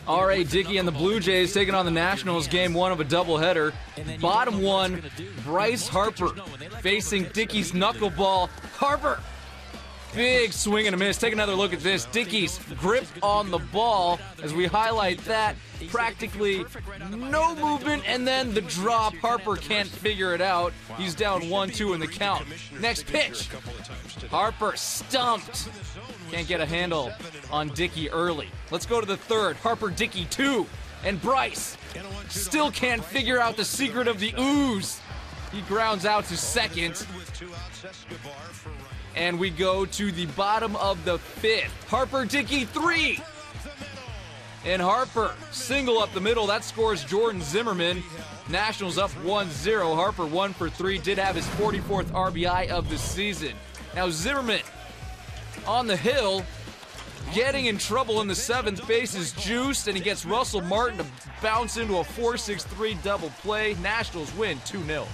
R.A. Dickey and the Blue Jays taking on the Nationals, game one of a doubleheader. Bottom one, Bryce Harper facing Dickey's knuckleball. Harper, big swing and a miss. Take another look at this. Dickey's grip on the ball as we highlight that. Practically no movement, and then the drop. Harper can't figure it out. He's down 1-2 in the count. Next pitch. Harper stumped. Can't get a handle on Dickey early. Let's go to the third. Harper, Dickey 2. And Bryce still can't figure out the secret of the ooze. He grounds out to second. And we go to the bottom of the fifth. Harper, Dickey 3. And Harper, single up the middle. That scores Jordan Zimmermann. Nationals up 1-0. Harper 1 for 3. Did have his 44th RBI of the season. Now Zimmermann on the hill, getting in trouble in the seventh. Base is juiced, and he gets Russell Martin to bounce into a 4-6-3 double play. Nationals win 2-0.